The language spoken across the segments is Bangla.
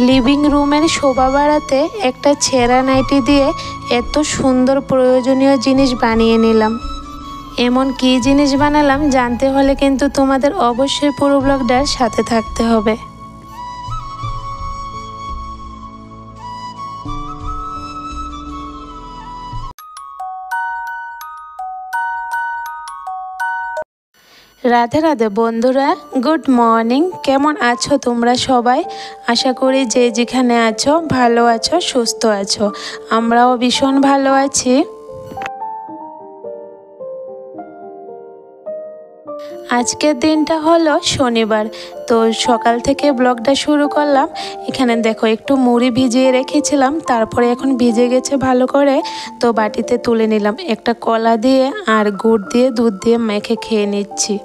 লিভিং রুমের শোভা বাড়াতে একটা ছেঁড়া নাইটি দিয়ে এত সুন্দর প্রয়োজনীয় জিনিস বানিয়ে নিলাম। এমন কী জিনিস বানালাম জানতে হলে কিন্তু তোমাদের অবশ্যই পুরো ব্লগটার সাথে থাকতে হবে। রাধে রাধে বন্ধুরা, গুড মর্নিং। কেমন আছো তোমরা সবাই? আশা করি যে যেখানে আছো ভালো আছো, সুস্থ আছো। আমরাও ভীষণ ভালো আছি। আজকের দিনটা হলো শনিবার, তো সকাল থেকে ব্লগটা শুরু করলাম। এখানে দেখো একটু মুড়ি ভিজিয়ে রেখেছিলাম, তারপরে এখন ভিজে গেছে ভালো করে, তো বাটিতে তুলে নিলাম। একটা কলা দিয়ে আর গুড় দিয়ে দুধ দিয়ে মেখে খেয়ে নিচ্ছি।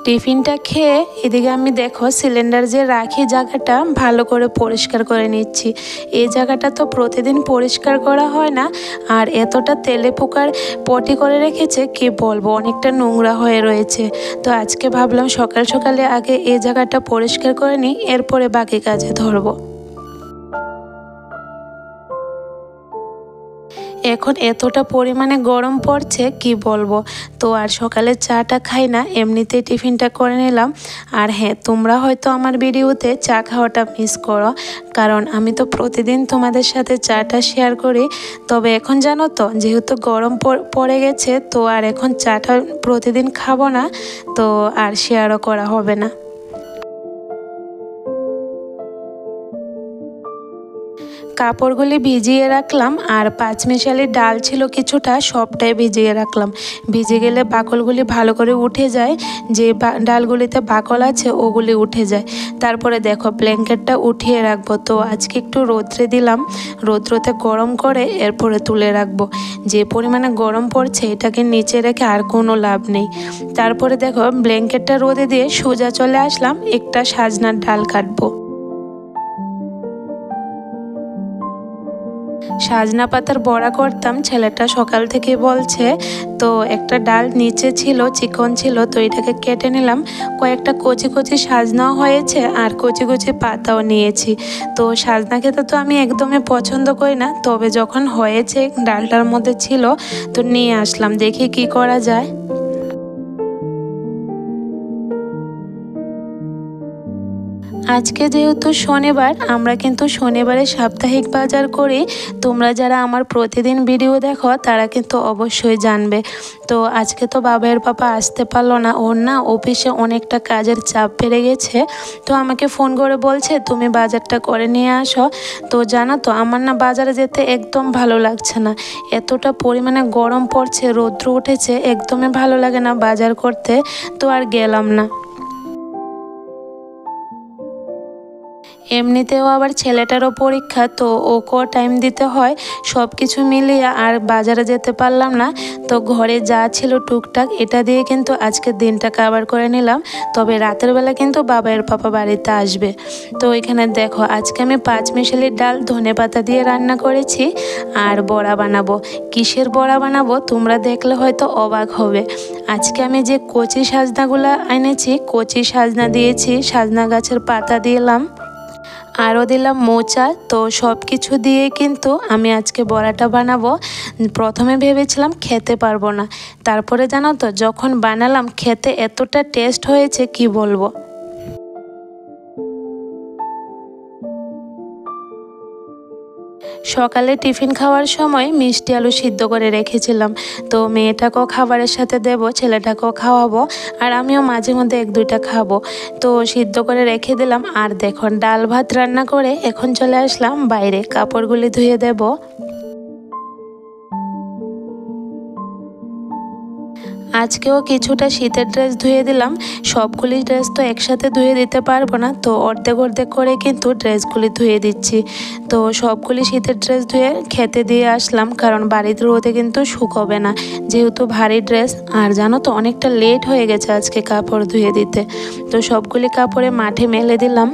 টিফিনটা খেয়ে এদিকে আমি দেখো সিলিন্ডার যে রাখি জায়গাটা ভালো করে পরিষ্কার করে নিচ্ছি। এই জায়গাটা তো প্রতিদিন পরিষ্কার করা হয় না, আর এতটা তেলে পোকার পটি করে রেখেছে কি বলবো, অনেকটা নোংরা হয়ে রয়েছে। তো আজকে ভাবলাম সকাল সকালে আগে এই জায়গাটা পরিষ্কার করে নিই, এরপরে বাকি কাজে ধরবো। এখন এতটা পরিমাণে গরম পড়ছে কি বলবো, তো আর সকালে চাটা খাই না, এমনিতেই টিফিনটা করে নিলাম। আর হ্যাঁ, তোমরা হয়তো আমার ভিডিওতে চা খাওয়াটা মিস করো, কারণ আমি তো প্রতিদিন তোমাদের সাথে চাটা শেয়ার করি। তবে এখন জানো তো, যেহেতু গরম পড়ে গেছে, তো আর এখন চাটা প্রতিদিন খাবো না, তো আর শেয়ারও করা হবে না। কাপড়গুলি ভিজিয়ে রাখলাম, আর পাঁচমিশালি ডাল ছিল কিছুটা, সবটাই ভিজিয়ে রাখলাম। ভিজে গেলে বাকলগুলি ভালো করে উঠে যায়, যে ডালগুলিতে বাকল আছে ওগুলি উঠে যায়। তারপরে দেখো ব্ল্যাঙ্কেটটা উঠিয়ে রাখবো, তো আজকে একটু রোদ্রে দিলাম, রোদ্রতে গরম করে এরপরে তুলে রাখবো। যে পরিমাণে গরম পড়ছে এটাকে নিচে রেখে আর কোনো লাভ নেই। তারপরে দেখো ব্ল্যাঙ্কেটটা রোদে দিয়ে সোজা চলে আসলাম, একটা সাজনার ডাল কাটবো। সাজনা পাতার বড়া করতাম, ছেলেটা সকাল থেকে বলছে, তো একটা ডাল নিচে ছিল, চিকন ছিল, তো এটাকে কেটে নিলাম। কয়েকটা কচি কচি সাজনাও হয়েছে আর কচি কচি পাতাও নিয়েছি। তো সাজনা খেতে তো আমি একদমই পছন্দ করি না, তবে যখন হয়েছে ডালটার মধ্যে ছিল, তো নিয়ে আসলাম, দেখি কি করা যায়। আজকে যেহেতু শনিবার, আমরা কিন্তু শনিবারে সাপ্তাহিক বাজার করি। তোমরা যারা আমার প্রতিদিন ভিডিও দেখো তারা কিন্তু অবশ্যই জানবে। তো আজকে তো বাবার পাপা আসতে পারলো না, ওর না অফিসে অনেকটা কাজের চাপ বেড়ে গেছে। তো আমাকে ফোন করে বলছে তুমি বাজারটা করে নিয়ে আসো। তো জানো তো, আমার না বাজারে যেতে একদম ভালো লাগছে না, এতটা পরিমাণে গরম পড়ছে, রৌদ্র উঠেছে, একদমই ভালো লাগে না বাজার করতে, তো আর গেলাম না। এমনিতেও আবার ছেলেটারও পরীক্ষা, তো ওকেও টাইম দিতে হয়, সব কিছু মিলিয়ে আর বাজারে যেতে পারলাম না। তো ঘরে যা ছিল টুকটাক এটা দিয়ে কিন্তু আজকের দিনটা কাভার করে নিলাম। তবে রাতের বেলা কিন্তু বাবার পাপা বাড়িতে আসবে। তো এখানে দেখো আজকে আমি পাঁচমিশালির ডাল ধনেপাতা দিয়ে রান্না করেছি, আর বড়া বানাবো। কিসের বড়া বানাবো তোমরা দেখলে হয়তো অবাক হবে। আজকে আমি যে কচি সাজনাগুলো এনেছি, কচি সাজনা দিয়েছি, সাজনা গাছের পাতা দিলাম, আরও দিলাম মোচা। তো সব কিছু দিয়ে কিন্তু আমি আজকে বড়াটা বানাবো। প্রথমে ভেবেছিলাম খেতে পারবো না, তারপরে জানো তো যখন বানালাম খেতে এতটা টেস্ট হয়েছে কি বলবো। সকালে টিফিন খাওয়ার সময় মিষ্টি আলু সিদ্ধ করে রেখেছিলাম, তো মেয়েটাকেও খাবারের সাথে দেব, ছেলেটাকেও খাওয়াবো, আর আমিও মাঝে মধ্যে এক দুইটা খাবো। তো সিদ্ধ করে রেখে দিলাম। আর দেখুন ডাল ভাত রান্না করে এখন চলে আসলাম বাইরে, কাপড়গুলি ধুয়ে দেব। আজকেও কিছুটা শীতের ড্রেস ধুয়ে দিলাম। সবগুলি ড্রেস তো একসাথে ধুয়ে দিতে পারবো না, তো অর্ধেক অর্ধেক করে কিন্তু ড্রেসগুলি ধুয়ে দিচ্ছি। তো সবগুলি শীতের ড্রেস ধুয়ে খেতে দিয়ে আসলাম, কারণ বাড়িতে রোদে কিন্তু শুকোবে না, যেহেতু ভারী ড্রেস। আর জানো তো অনেকটা লেট হয়ে গেছে আজকে কাপড় ধুয়ে দিতে, তো সবগুলি কাপড়ে মাঠে মেলে দিলাম।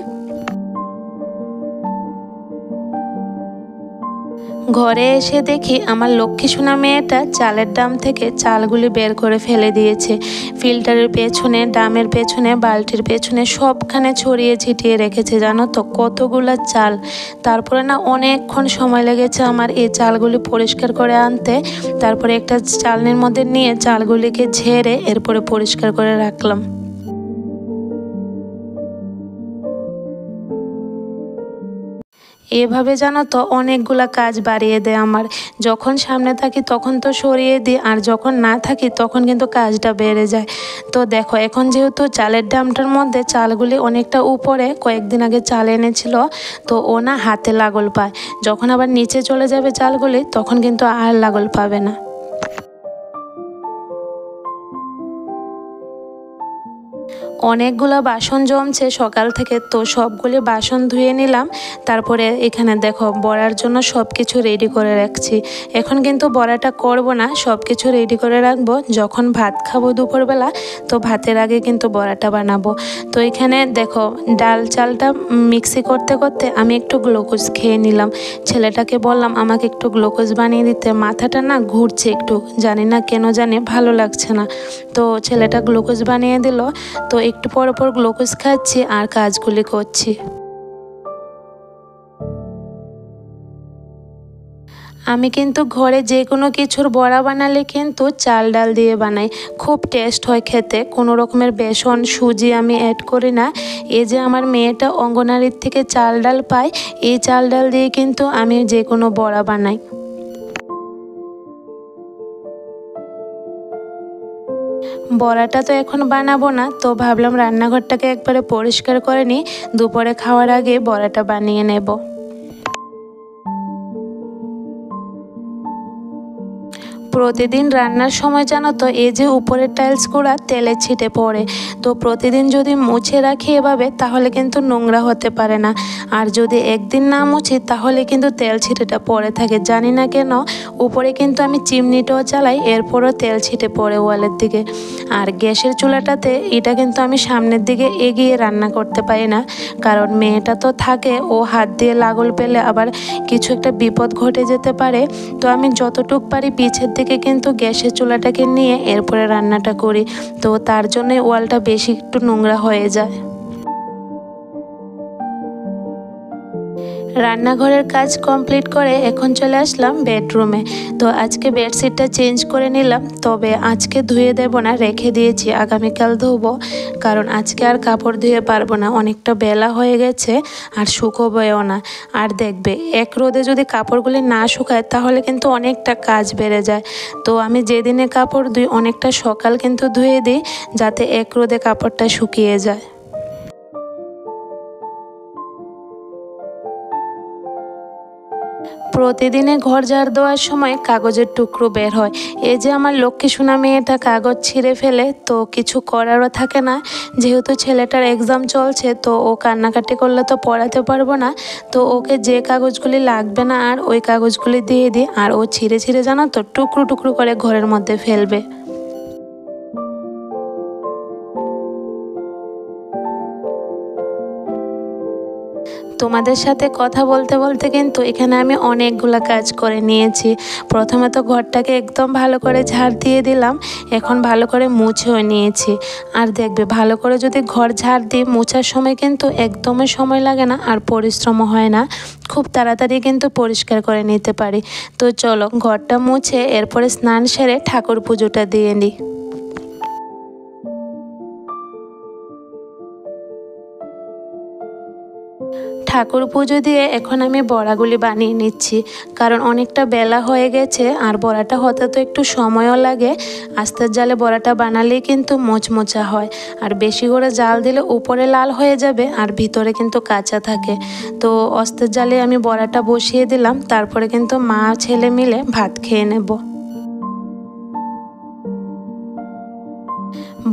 ঘরে এসে দেখি আমার লক্ষ্মী সোনা মেয়েটা চালের ড্রাম থেকে চালগুলি বের করে ফেলে দিয়েছে। ফিল্টারের পেছনে, ড্রামের পেছনে, বালতির পেছনে সবখানে ছড়িয়ে ছিটিয়ে রেখেছে। জানো তো কতগুলো চাল। তারপরে না অনেকক্ষণ সময় লেগেছে আমার এই চালগুলি পরিষ্কার করে আনতে। তারপরে একটা চালনির মধ্যে নিয়ে চালগুলিকে ঝেড়ে এরপরে পরিষ্কার করে রাখলাম। এভাবে জানো তো অনেকগুলা কাজ বাড়িয়ে দেয় আমার। যখন সামনে থাকি তখন তো সরিয়ে দিই, আর যখন না থাকি তখন কিন্তু কাজটা বেড়ে যায়। তো দেখো এখন যেহেতু চালের ড্রামটার মধ্যে চালগুলি অনেকটা উপরে, কয়েকদিন আগে চাল এনেছিল, তো ও না হাতে লাগল পায়। যখন আবার নিচে চলে যাবে চালগুলি তখন কিন্তু আর লাগল পাবে না। অনেকগুলো বাসন জমছে সকাল থেকে, তো সবগুলি বাসন ধুয়ে নিলাম। তারপরে এখানে দেখো বড়ার জন্য সব কিছু রেডি করে রাখছি। এখন কিন্তু বড়াটা করব না, সব কিছু রেডি করে রাখবো যখন ভাত খাবো দুপুরবেলা, তো ভাতের আগে কিন্তু বড়াটা বানাবো। তো এখানে দেখো ডাল চালটা মিক্সি করতে করতে আমি একটু গ্লুকোজ খেয়ে নিলাম। ছেলেটাকে বললাম আমাকে একটু গ্লুকোজ বানিয়ে দিতে, মাথাটা না ঘুরছে একটু, জানি না কেন জানি ভালো লাগছে না। তো ছেলেটা গ্লুকোজ বানিয়ে দিল। তো একটু পর পর গ্লুকোজ খাচ্ছি আর কাজগুলি করছি। আমি কিন্তু ঘরে যে কোনো কিছুর বড়া বানালে কিন্তু চাল ডাল দিয়ে বানাই, খুব টেস্ট হয় খেতে। কোনো রকমের বেসন সুজি আমি অ্যাড করি না। এই যে আমার মেয়েটা অঙ্গনারীর থেকে চাল ডাল পায়, এই চাল ডাল দিয়ে কিন্তু আমি যে কোনো বড়া বানাই। বড়াটা তো এখন বানাবো না, তো ভাবলাম রান্নাঘরটাকে একবারে পরিষ্কার করে নিই, দুপুরে খাওয়ার আগে বড়াটা বানিয়ে নেব। প্রতিদিন রান্নার সময় জানো তো এই যে উপরের টাইলসগুলো তেলে ছিটে পড়ে, তো প্রতিদিন যদি মুছে রাখি এভাবে তাহলে কিন্তু নোংরা হতে পারে না। আর যদি একদিন না মুছি তাহলে কিন্তু তেল ছিটেটা পড়ে থাকে, জানি না কেন। উপরে কিন্তু আমি চিমনিটাও চালাই, এরপরও তেল ছিটে পড়ে ওয়ালের দিকে। আর গ্যাসের চুলাটাতে এটা কিন্তু আমি সামনের দিকে এগিয়ে রান্না করতে পারি না, কারণ মেয়েটা তো থাকে, ও হাত দিয়ে লাগল পেলে আবার কিছু একটা বিপদ ঘটে যেতে পারে। তো আমি যতটুক পারি পিছের দিকে কিন্তু গ্যাসের চুলাটাকে নিয়ে এরপরে রান্নাটা করি, তো তার জন্য ওয়ালটা বেশি একটু নোংরা হয়ে যায়। রান্নাঘরের কাজ কমপ্লিট করে এখন চলে আসলাম বেডরুমে। তো আজকে বেডশিটটা চেঞ্জ করে নিলাম, তবে আজকে ধুয়ে দেব না, রেখে দিয়েছি, আগামীকাল ধুবো। কারণ আজকে আর কাপড় ধুয়ে পারবো না, অনেকটা বেলা হয়ে গেছে আর শুকোবেও না। আর দেখবে এক রোদে যদি কাপড়গুলি না শুকায় তাহলে কিন্তু অনেকটা কাজ বেড়ে যায়। তো আমি যেদিনে কাপড় ধুই অনেকটা সকাল কিন্তু ধুয়ে দিই, যাতে এক রোদে কাপড়টা শুকিয়ে যায়। প্রতিদিনে ঘর ঝাড় দেওয়ার সময় কাগজের টুকরো বের হয়। এই যে আমার লক্ষ্মী সোনা মেয়েটা কাগজ ছিঁড়ে ফেলে, তো কিছু করারও থাকে না। যেহেতু ছেলেটার এক্সাম চলছে, তো ও কান্নাকাটি করলে তো পড়াতে পারবো না, তো ওকে যে কাগজগুলি লাগবে না আর ওই কাগজগুলি দিয়ে দিই, আর ও ছিঁড়ে ছিঁড়ে জানো তো টুকরো টুকরো করে ঘরের মধ্যে ফেলবে। তোমাদের সাথে কথা বলতে বলতে কিন্তু এখানে আমি অনেকগুলো কাজ করে নিয়েছি। প্রথমে তো ঘরটাকে একদম ভালো করে ঝাড় দিয়ে দিলাম, এখন ভালো করে মুছেও নিয়েছি। আর দেখবে ভালো করে যদি ঘর ঝাড় দিই মোছার সময় কিন্তু একদমই সময় লাগে না আর পরিশ্রমও হয় না, খুব তাড়াতাড়ি কিন্তু পরিষ্কার করে নিতে পারি। তো চলো ঘরটা মুছে এরপরে স্নান সেরে ঠাকুর পুজোটা দিয়ে নিই। ঠাকুর পুজো দিয়ে এখন আমি বড়াগুলি বানিয়ে নিচ্ছি, কারণ অনেকটা বেলা হয়ে গেছে আর বড়াটা হতে তো একটু সময়ও লাগে। আস্তের জালে বড়াটা বানালেই কিন্তু মোচমোচা হয়, আর বেশি করে জাল দিলে উপরে লাল হয়ে যাবে আর ভিতরে কিন্তু কাঁচা থাকে। তো আস্তের জালে আমি বড়াটা বসিয়ে দিলাম, তারপরে কিন্তু মা ছেলে মিলে ভাত খেয়ে নেব।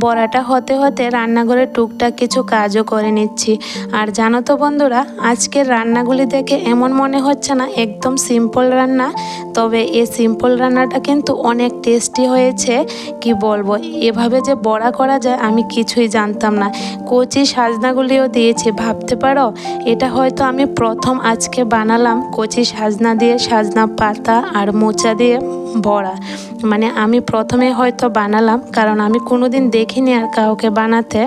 বড়াটা হতে হতে রান্নাঘরে টুকটাক কিছু কাজও করে নিচ্ছি। আর জানো তো বন্ধুরা, আজকের রান্নাগুলি দেখে এমন মনে হচ্ছে না একদম সিম্পল রান্না, তবে এই সিম্পল রান্নাটা কিন্তু অনেক টেস্টি হয়েছে। কি বলবো, এভাবে যে বড়া করা যায় আমি কিছুই জানতাম না। কচি সাজনাগুলিও দিয়েছি, ভাবতে পারো এটা হয়তো আমি প্রথম আজকে বানালাম কচি সাজনা দিয়ে, সাজনা পাতা আর মোচা দিয়ে বড়া। মানে আমি প্রথমে হয়তো বানালাম, কারণ আমি কোনোদিন দেখিনি আর কাউকে বানাতে।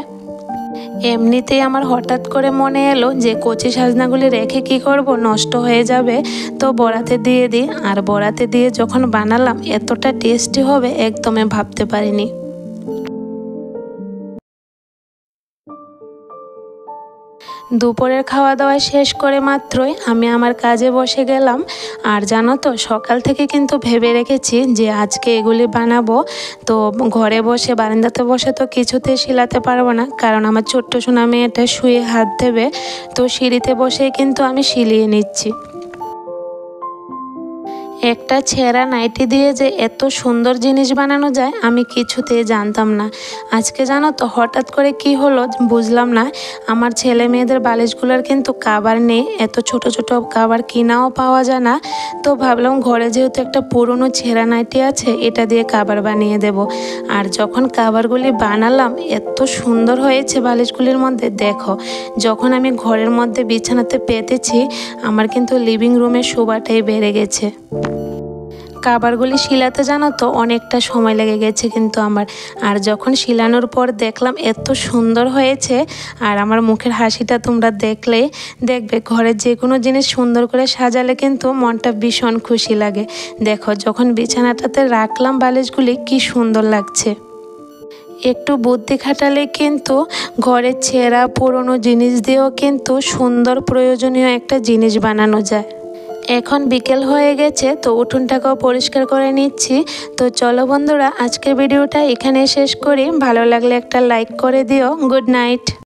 এমনিতেই আমার হঠাৎ করে মনে এলো যে কচি সাজনাগুলি রেখে কি করব, নষ্ট হয়ে যাবে, তো বড়াতে দিয়ে দিই। আর বড়াতে দিয়ে যখন বানালাম এতটা টেস্টি হবে একদমই ভাবতে পারিনি। দুপুরের খাওয়া দাওয়া শেষ করে মাত্রই আমি আমার কাজে বসে গেলাম। আর জানো তো, সকাল থেকে কিন্তু ভেবে রেখেছি যে আজকে এগুলি বানাবো। তো ঘরে বসে বারান্দাতে বসে তো কিছুতে শিলাতে পারবো না, কারণ আমার ছোট্ট সোনা মেয়েটা শুয়ে হাত দেবে। তো সিঁড়িতে বসেই কিন্তু আমি শিলিয়ে নিচ্ছি। একটা ছেঁড়া নাইটি দিয়ে যে এত সুন্দর জিনিস বানানো যায় আমি কিছুতেই জানতাম না। আজকে জানো তো হঠাৎ করে কি হলো বুঝলাম না, আমার ছেলে মেয়েদের বালিশগুলোর কিন্তু কাভার নেই, এত ছোট ছোট কাভার কিনাও পাওয়া যায় না। তো ভাবলাম ঘরে যেহেতু একটা পুরনো ছেঁড়া নাইটি আছে, এটা দিয়ে কাভার বানিয়ে দেব। আর যখন কাভারগুলি বানালাম এত সুন্দর হয়েছে বালিশগুলির মধ্যে, দেখো যখন আমি ঘরের মধ্যে বিছানাতে পেতেছি আমার কিন্তু লিভিং রুমের শোভাটাই বেড়ে গেছে। কাভারগুলি শিলাতে জানো তো অনেকটা সময় লেগে গেছে কিন্তু আমার। আর যখন শিলানোর পর দেখলাম এত সুন্দর হয়েছে, আর আমার মুখের হাসিটা তোমরা দেখলে দেখবে, ঘরের যে কোনো জিনিস সুন্দর করে সাজালে কিন্তু মনটা ভীষণ খুশি লাগে। দেখো যখন বিছানাটাতে রাখলাম বালিশগুলি কি সুন্দর লাগছে। একটু বুদ্ধি খাটালে কিন্তু ঘরের ছেঁড়া পুরনো জিনিস দিয়েও কিন্তু সুন্দর প্রয়োজনীয় একটা জিনিস বানানো যায়। এখন বিকেল হয়ে গেছে, তো উঠোনটাকেও পরিষ্কার করে নিচ্ছি। তো চলো বন্ধুরা, আজকের ভিডিওটা এখানে শেষ করি। ভালো লাগলে একটা লাইক করে দিও। Good night.